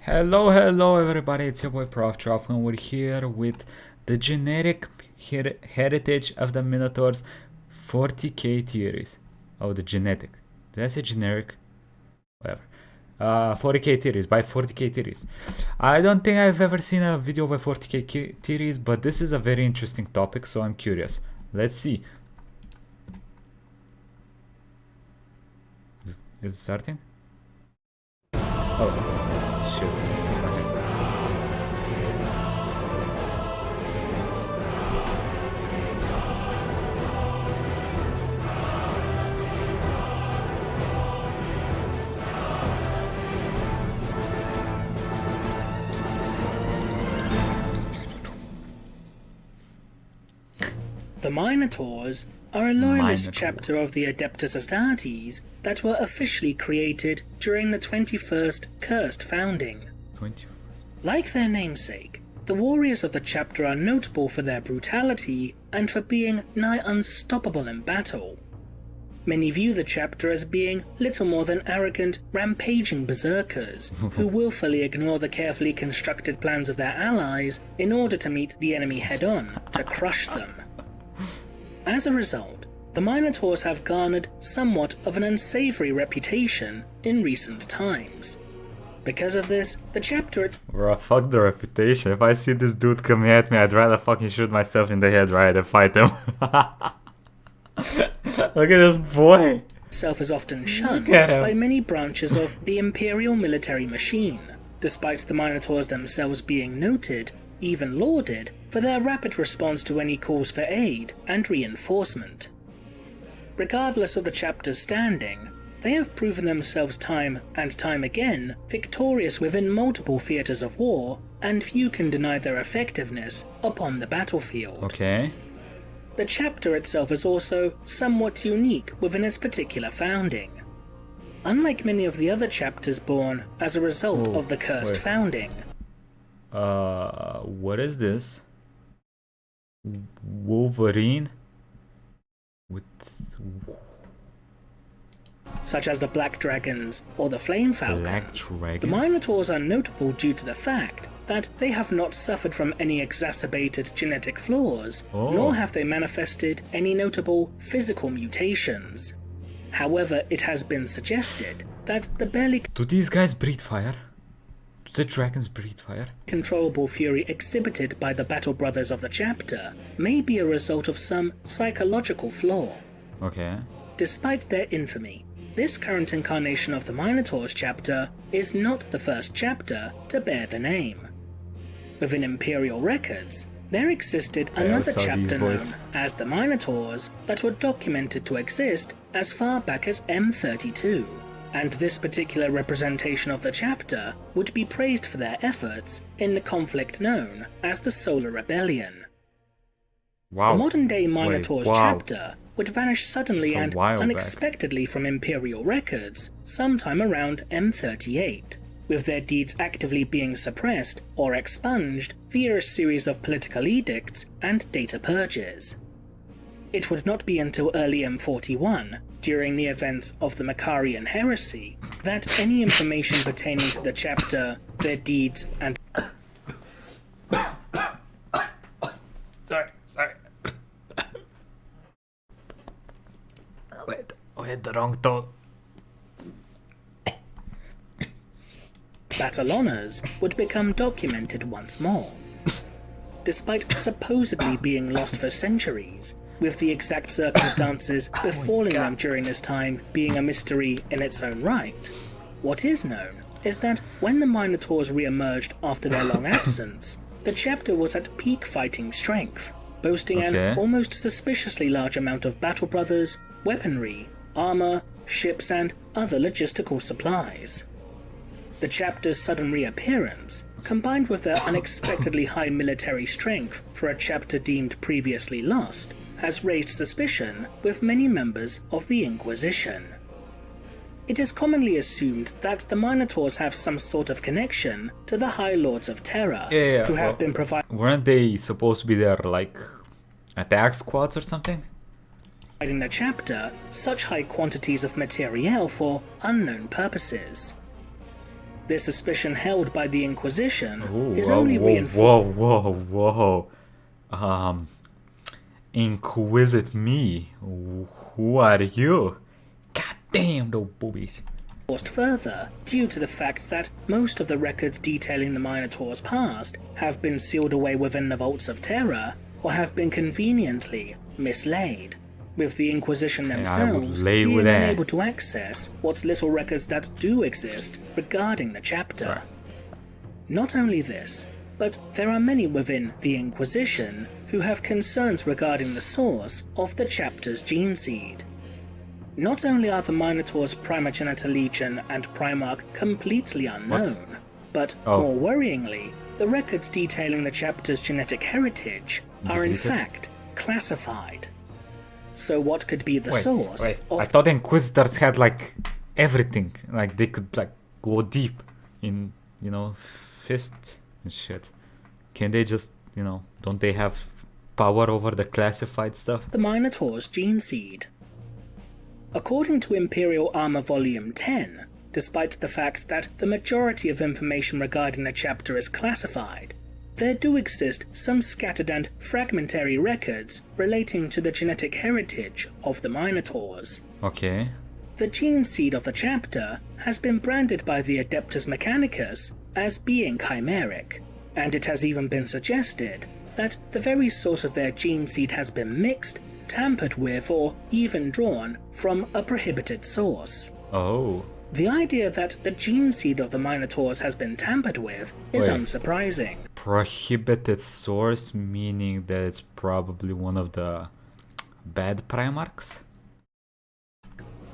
Hello everybody, it's your boy Proftrof and we're here with the genetic heritage of the Minotaurs 40k theories. Oh, the genetic. Did I say generic? Whatever. 40k theories, by 40k theories. I don't think I've ever seen a video by 40k theories, but this is a very interesting topic, so I'm curious. Let's see. Is it starting? Oh. The Minotaurs are a loyalist chapter of the Adeptus Astartes that were officially created during the 21st Cursed founding. Like their namesake, the warriors of the chapter are notable for their brutality and for being nigh unstoppable in battle. Many view the chapter as being little more than arrogant, rampaging berserkers who willfully ignore the carefully constructed plans of their allies in order to meet the enemy head-on to crush them. As a result, the Minotaurs have garnered somewhat of an unsavory reputation in recent times. Because of this, the chapter Bro, fuck the reputation. If I see this dude coming at me, I'd rather fucking shoot myself in the head, right, and fight him. Look at this boy. itself is often shunned by many branches of the Imperial military machine, despite the Minotaurs themselves being noted, even lauded, for their rapid response to any calls for aid and reinforcement. Regardless of the chapter's standing, they have proven themselves time and time again victorious within multiple theatres of war, and few can deny their effectiveness upon the battlefield. Okay. The chapter itself is also somewhat unique within its particular founding. Unlike many of the other chapters born as a result of the Cursed founding. What is this? Wolverine? With... such as the Black Dragons or the Flame Falcons. The Minotaurs are notable due to the fact that they have not suffered from any exacerbated genetic flaws, nor have they manifested any notable physical mutations. However, it has been suggested that the barely Do these guys breathe fire? Do the dragons breathe fire? controllable fury exhibited by the Battle Brothers of the chapter may be a result of some psychological flaw. Okay. Despite their infamy, this current incarnation of the Minotaurs chapter is not the first chapter to bear the name. Within Imperial records, there existed another chapter known as the Minotaurs that were documented to exist as far back as M32, and this particular representation of the chapter would be praised for their efforts in the conflict known as the Solar Rebellion. The modern-day Minotaurs chapter would vanish suddenly and unexpectedly from Imperial records sometime around M38, with their deeds actively being suppressed or expunged via a series of political edicts and data purges. It would not be until early M41, during the events of the Macarian heresy, that any information pertaining to the chapter, their deeds, and Sorry. I had the wrong tone. battle honors would become documented once more. Despite supposedly being lost for centuries, with the exact circumstances befalling them during this time being a mystery in its own right, what is known is that when the Minotaurs re-emerged after their long absence, the chapter was at peak fighting strength, boasting an almost suspiciously large amount of Battle Brothers, weaponry, armor, ships, and other logistical supplies. The chapter's sudden reappearance, combined with their unexpectedly high military strength for a chapter deemed previously lost, has raised suspicion with many members of the Inquisition. It is commonly assumed that the Minotaurs have some sort of connection to the High Lords of Terror, who have been Weren't they supposed to be there, like, attack squads or something? In the chapter such high quantities of materiel for unknown purposes. This suspicion held by the Inquisition Ooh, is only reinforced. whoa. Inquisit me. Who are you? God damn, those boobies. Further, due to the fact that most of the records detailing the Minotaurs' past have been sealed away within the Vaults of Terror, or have been conveniently mislaid, with the Inquisition themselves being unable to access what little records that do exist regarding the chapter. Right. Not only this, but there are many within the Inquisition who have concerns regarding the source of the chapter's gene seed. Not only are the Minotaurs' Primogenitor Legion and Primarch completely unknown, but more worryingly, the records detailing the chapter's genetic heritage are in fact classified. So what could be the source of... I thought Inquisitors had like everything, like they could like go deep in, you know, fists and shit. Can they just, you know, don't they have power over the classified stuff? The Minotaurs' gene seed. According to Imperial Armor Volume 10, despite the fact that the majority of information regarding the chapter is classified, there do exist some scattered and fragmentary records relating to the genetic heritage of the Minotaurs. Okay. The gene seed of the chapter has been branded by the Adeptus Mechanicus as being chimeric, and it has even been suggested that the very source of their gene seed has been mixed, tampered with, or even drawn from a prohibited source. Oh. The idea that the gene seed of the Minotaurs has been tampered with is unsurprising. Prohibited source, meaning that it's probably one of the bad Primarchs?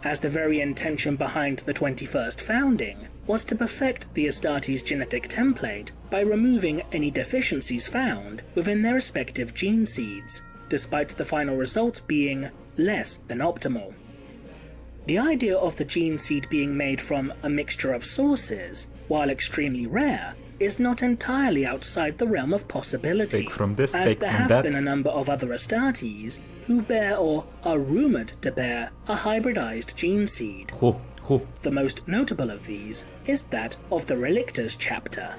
As the very intention behind the 21st founding was to perfect the Astartes genetic template by removing any deficiencies found within their respective gene seeds, despite the final result being less than optimal. The idea of the gene seed being made from a mixture of sources, while extremely rare, is not entirely outside the realm of possibility, as there have been a number of other Astartes who bear or are rumoured to bear a hybridized gene seed. The most notable of these is that of the Relictors chapter.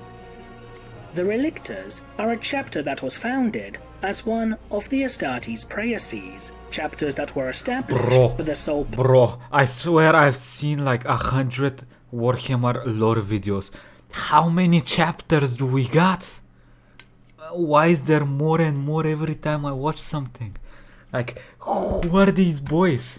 The Relictors are a chapter that was founded as one of the Astartes Praeses, chapters that were established for the sole... Bro, I swear I've seen like 100 Warhammer lore videos. How many chapters do we got? Why is there more and more every time I watch something? Like, who are these boys?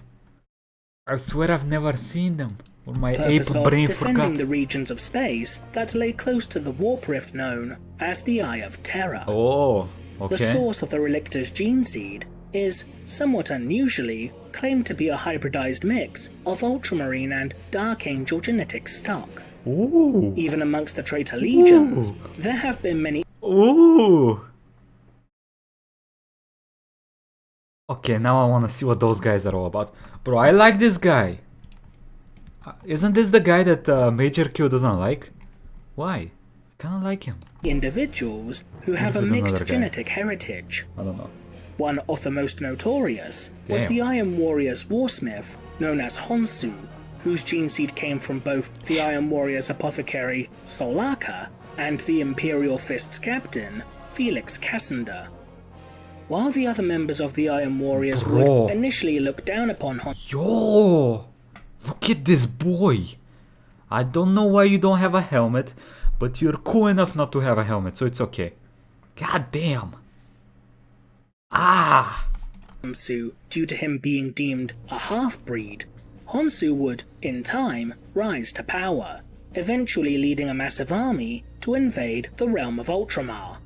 I swear I've never seen them. Or my ape brain defending forgot. The regions of space that lay close to the warp rift known as the Eye of Terror. Oh, okay. The source of the Relictors gene seed is, somewhat unusually, claimed to be a hybridized mix of Ultramarine and Dark Angel genetic stock. Ooh. Even amongst the traitor legions, there have been many... Ooh. Okay, now I want to see what those guys are all about. Bro, I like this guy. Isn't this the guy that Major Q doesn't like? Why? I kinda like him. Individuals who have a mixed genetic heritage. I don't know. One of the most notorious was the Iron Warrior's warsmith, known as Honsu, whose gene seed came from both the Iron Warrior's apothecary, Solaka, and the Imperial Fist's captain, Felix Cassander. While the other members of the Iron Warriors would initially look down upon Honsu... Yo! Look at this boy! I don't know why you don't have a helmet, but you're cool enough not to have a helmet, so it's okay. God damn! Ah! Honsu, due to him being deemed a half-breed, Honsu would, in time, rise to power, eventually leading a massive army to invade the realm of Ultramar.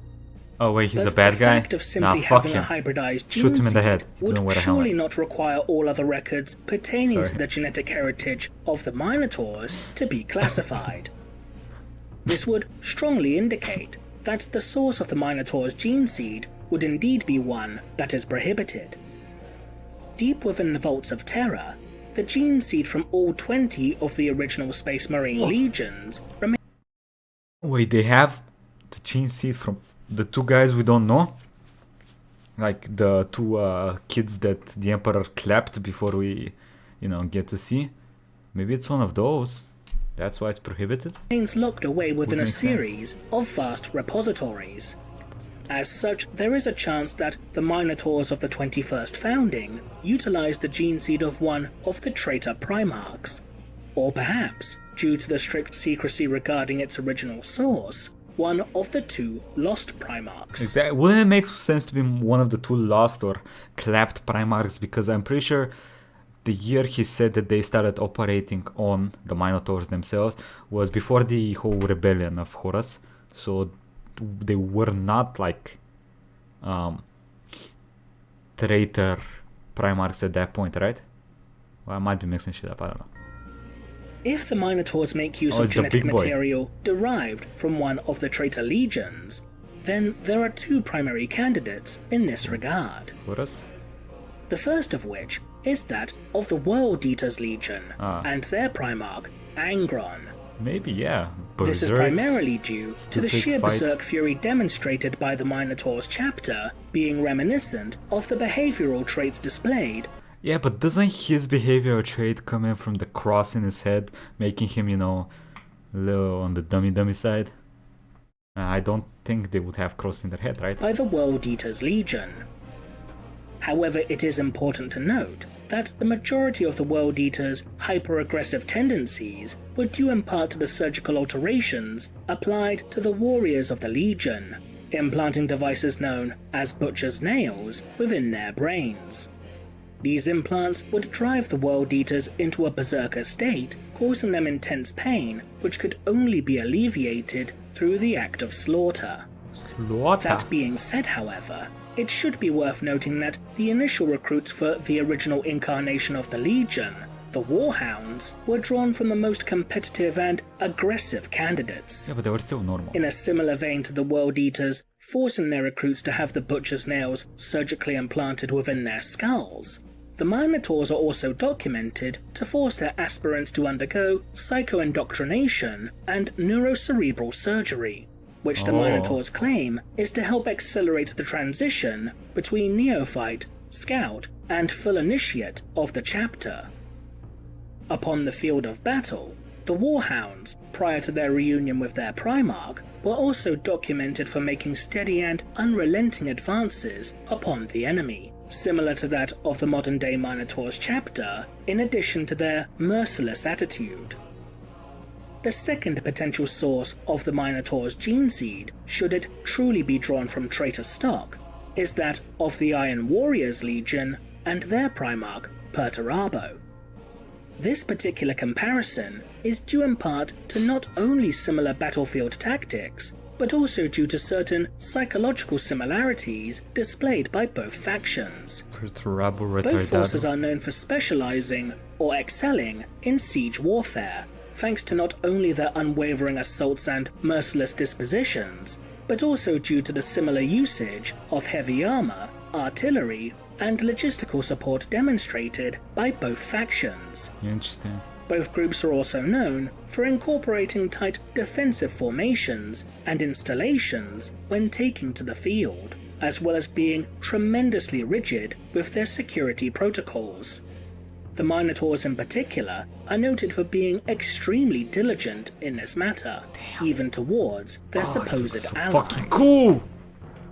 Oh wait, he's a bad guy? The fact of simply fuck having him. a hybridized gene Shoot him in the head. would Don't wear a surely helmet. not require all other records pertaining to the genetic heritage of the Minotaurs to be classified. This would strongly indicate that the source of the Minotaur's gene seed would indeed be one that is prohibited. Deep within the Vaults of Terror, the gene seed from all 20 of the original Space Marine legions remain... Wait, they have the gene seed from the two guys we don't know? Like the two kids that the Emperor clapped before we, you know, get to see? Maybe it's one of those. That's why it's prohibited? Remains locked away within a make sense. series of vast repositories. As such, there is a chance that the Minotaurs of the 21st founding utilized the gene seed of one of the traitor Primarchs. Or perhaps, due to the strict secrecy regarding its original source, one of the two lost Primarchs. Exactly. Wouldn't it make sense to be one of the two lost or clapped Primarchs? Because I'm pretty sure the year he said that they started operating on the Minotaurs themselves was before the whole rebellion of Horus. So they were not like traitor Primarchs at that point, right? Well, I might be mixing shit up, I don't know. If the Minotaurs make use of genetic material derived from one of the traitor legions, then there are two primary candidates in this regard. Horus? The first of which is that of the World Eaters Legion and their Primarch, Angron. Maybe, yeah. This is primarily due to the sheer fight. berserk fury demonstrated by the Minotaurs chapter being reminiscent of the behavioral traits displayed. Yeah, but doesn't his behavioral trait come in from the cross in his head, making him, you know, a little on the dummy side? I don't think they would have cross in their head, right? By the World Eaters Legion. However, it is important to note that the majority of the World Eaters' hyper-aggressive tendencies were due in part to the surgical alterations applied to the warriors of the Legion, implanting devices known as Butcher's Nails within their brains. These implants would drive the World Eaters into a berserker state, causing them intense pain, which could only be alleviated through the act of slaughter. That being said, however, it should be worth noting that the initial recruits for the original incarnation of the Legion, the Warhounds, were drawn from the most competitive and aggressive candidates. Yeah, but they were still normal. In a similar vein to the World Eaters, forcing their recruits to have the Butcher's Nails surgically implanted within their skulls, the Minotaurs are also documented to force their aspirants to undergo psycho-indoctrination and neurocerebral surgery, which the Minotaurs claim is to help accelerate the transition between neophyte, scout, and full initiate of the chapter. Upon the field of battle, the Warhounds, prior to their reunion with their Primarch, were also documented for making steady and unrelenting advances upon the enemy, similar to that of the modern-day Minotaurs chapter, in addition to their merciless attitude. The second potential source of the Minotaur's gene seed, should it truly be drawn from traitor stock, is that of the Iron Warriors Legion and their Primarch, Perturabo. This particular comparison is due in part to not only similar battlefield tactics, but also due to certain psychological similarities displayed by both factions. Both forces are known for specializing or excelling in siege warfare, thanks to not only their unwavering assaults and merciless dispositions, but also due to the similar usage of heavy armor, artillery, and logistical support demonstrated by both factions. Interesting. Both groups are also known for incorporating tight defensive formations and installations when taking to the field, as well as being tremendously rigid with their security protocols. The Minotaurs in particular are noted for being extremely diligent in this matter, even towards their supposed allies. Fucking cool!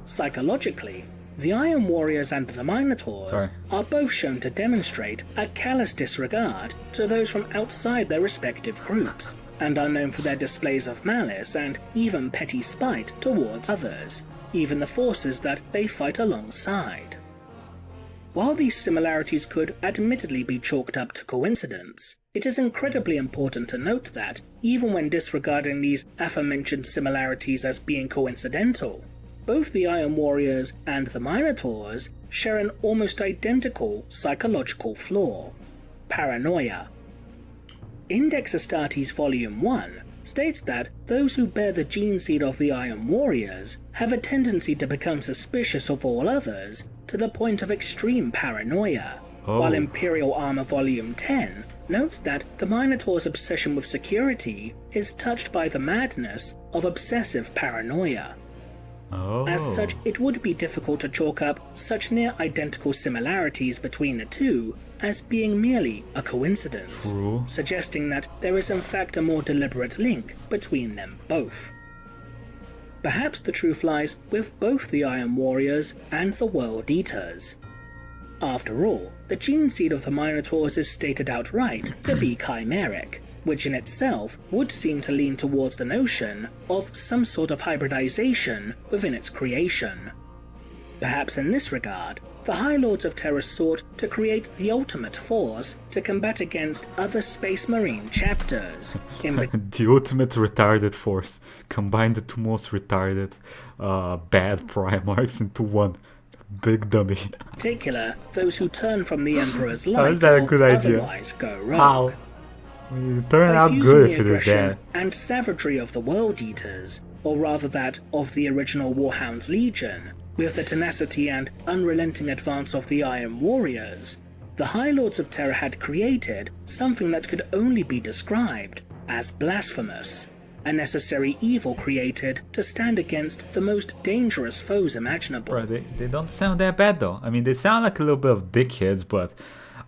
Psychologically, the Iron Warriors and the Minotaurs are both shown to demonstrate a callous disregard to those from outside their respective groups, and are known for their displays of malice and even petty spite towards others, even the forces that they fight alongside. While these similarities could admittedly be chalked up to coincidence, it is incredibly important to note that, even when disregarding these aforementioned similarities as being coincidental, both the Iron Warriors and the Minotaurs share an almost identical psychological flaw: paranoia. Index Astartes Volume 1 states that those who bear the gene seed of the Iron Warriors have a tendency to become suspicious of all others to the point of extreme paranoia, while Imperial Armor Volume 10 notes that the Minotaur's obsession with security is touched by the madness of obsessive paranoia. As Oh. such, it would be difficult to chalk up such near identical similarities between the two as being merely a coincidence, True. suggesting that there is in fact a more deliberate link between them both. Perhaps the truth lies with both the Iron Warriors and the World Eaters. After all, the gene seed of the Minotaurs is stated outright to be chimeric, which in itself would seem to lean towards the notion of some sort of hybridization within its creation. Perhaps in this regard, the High Lords of Terra sought to create the ultimate force to combat against other Space Marine chapters. The ultimate retarded force. Combine the two most retarded bad Primarchs into one big dummy. particular, those who turn from the Emperor's How light is that a or good idea? otherwise go rogue. How? It turned By out fusing good the if it is aggression that. and savagery of the World Eaters, or rather that of the original Warhound's Legion, with the tenacity and unrelenting advance of the Iron Warriors, the High Lords of Terra had created something that could only be described as blasphemous, a necessary evil created to stand against the most dangerous foes imaginable. Bro, they don't sound that bad though. I mean, they sound like a little bit of dickheads, but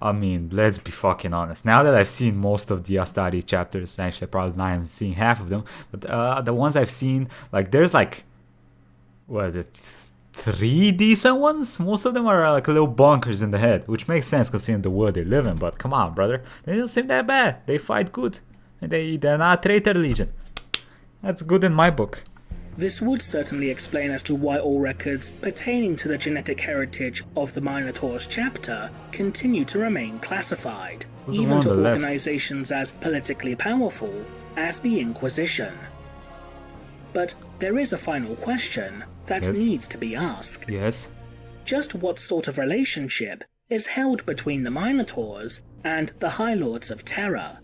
I mean, let's be fucking honest. Now that I've seen most of the Astari chapters, actually, I probably not even seen half of them, but the ones I've seen, like, there's like, what, 3 decent ones? Most of them are like little bonkers in the head, which makes sense considering the world they live in, but come on, brother. They don't seem that bad. They fight good. And they're not a traitor legion. That's good in my book. This would certainly explain as to why all records pertaining to the genetic heritage of the Minotaurs chapter continue to remain classified, Who's the even one to on the left? organizations as politically powerful as the Inquisition. But there is a final question that Yes? needs to be asked. Yes? Just what sort of relationship is held between the Minotaurs and the High Lords of Terra?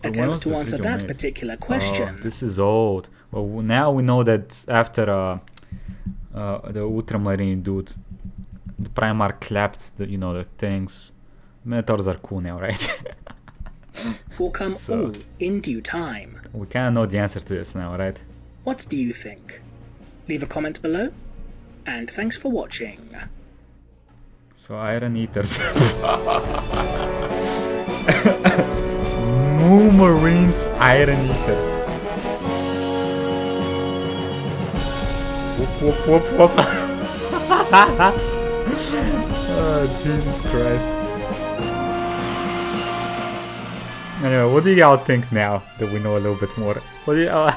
When Attempts was to this answer video that made? particular question Oh, this is old. Well, now we know that after the Ultramarine dude, the Primarch clapped the, the things. Minotaurs are cool now, right? will come So- all in due time. We kind of know the answer to this now, right? What do you think? Leave a comment below, and thanks for watching. So Iron Eaters. Moo Marines Iron Eaters. Whoop whoop whoop whoop. Oh, Jesus Christ. Anyway, what do y'all think now that we know a little bit more? What do y'all...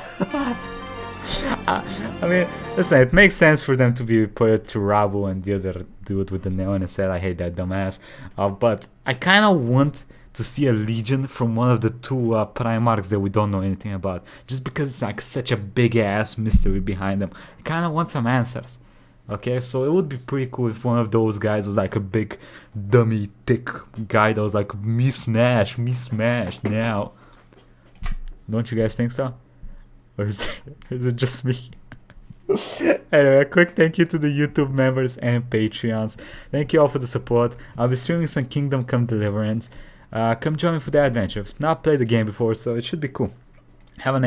I mean, listen, it makes sense for them to be put to Rabu and the other dude with the neon and said, I hate that dumbass. But I kind of want to see a legion from one of the two Primarchs that we don't know anything about. Just because it's like such a big ass mystery behind them. I kind of want some answers. Okay, so it would be pretty cool if one of those guys was like a big, dummy, thick guy that was like, me smash now. Don't you guys think so? Or is it just me? Anyway, a quick thank you to the YouTube members and Patreons. Thank you all for the support. I'll be streaming some Kingdom Come Deliverance. Come join me for the adventure. I've not played the game before, so it should be cool. Have a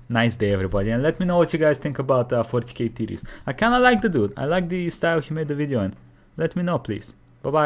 nice day, everybody, and let me know what you guys think about 40k theories. I kind of like the dude. I like the style he made the video in. Let me know, please. Bye bye.